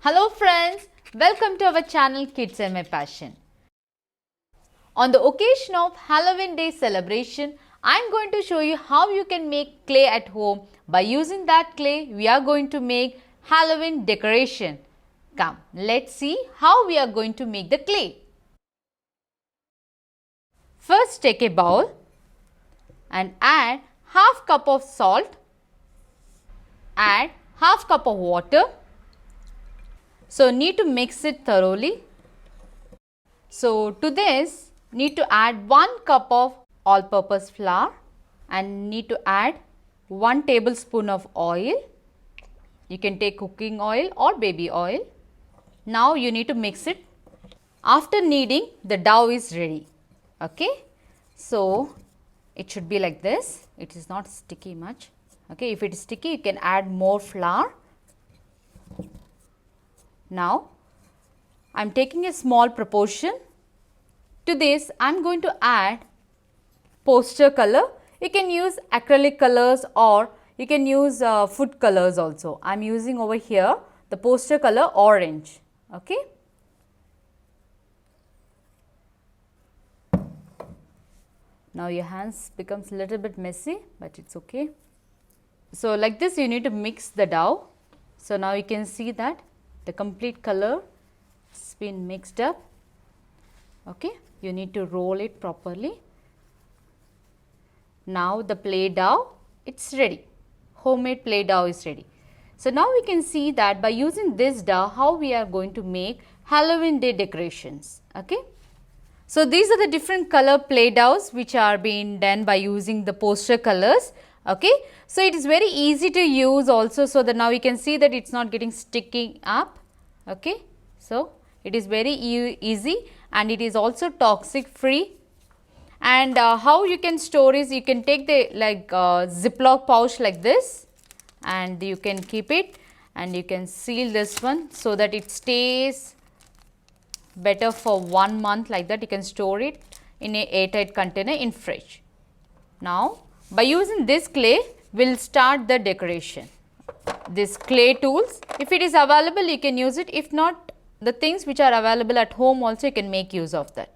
Hello friends, welcome to our channel Kids and My Passion. On the occasion of Halloween Day celebration, I am going to show you how you can make clay at home. By using that clay, we are going to make Halloween decoration. Come, let's see how we are going to make the clay. First, take a bowl and add half cup of salt, add half cup of water. So, need to mix it thoroughly. So, to this need to add 1 cup of all-purpose flour and need to add 1 tablespoon of oil. You can take cooking oil or baby oil. Now, you need to mix it. After kneading, the dough is ready. Okay. So, it should be like this. It is not sticky much. Okay. If it is sticky, you can add more flour. Now, I am taking a small proportion. To this, I am going to add poster color. You can use acrylic colors or you can use food colors also. I am using over here the poster color orange. Okay. Now, your hands becomes a little bit messy, but it's okay. So, like this you need to mix the dough. So, now you can see that the complete color has been mixed up. Okay. You need to roll it properly. Now, the play dough, it's ready. Homemade play dough is ready. So, now we can see that by using this dough, how we are going to make Halloween Day decorations. Okay. So, these are the different color play doughs which are being done by using the poster colors. Okay. So, it is very easy to use also, so that now you can see that it is not getting sticking up. Okay. So, it is very easy and it is also toxic free. And how you can store is, you can take the Ziploc pouch like this and you can keep it and you can seal this one so that it stays better for 1 month. Like that you can store it in a airtight container in fridge. Now, by using this clay, we will start the decoration. This clay tools, if it is available you can use it, if not, the things which are available at home also you can make use of that.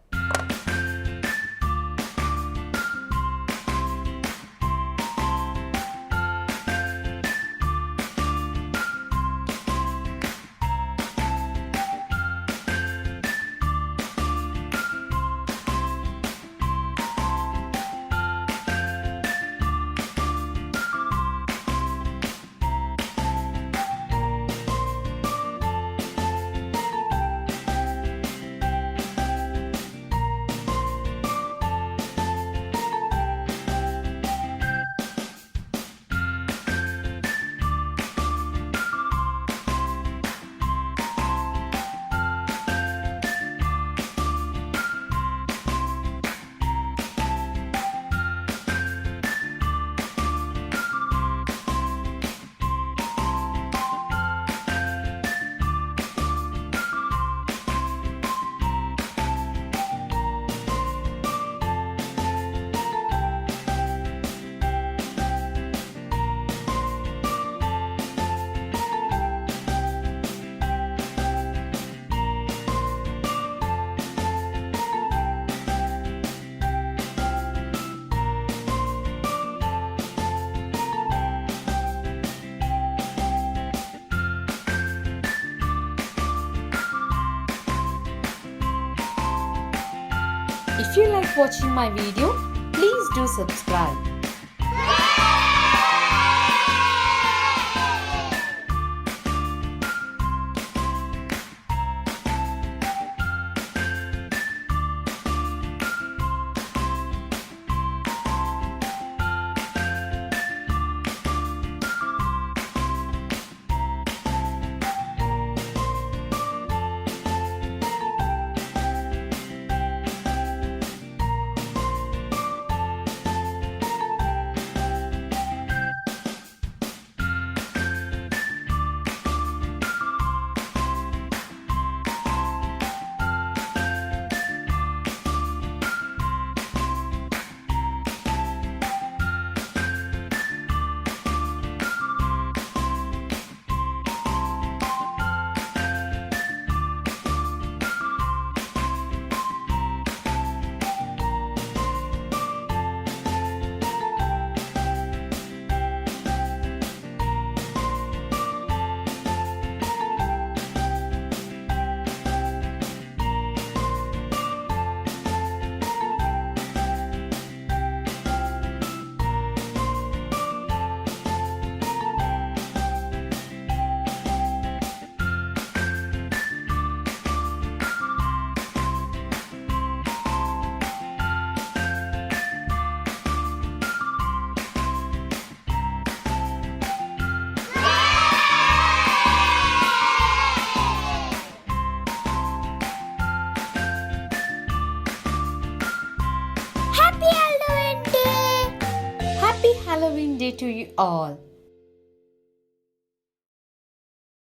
If you like watching my video, please do subscribe. day to you all.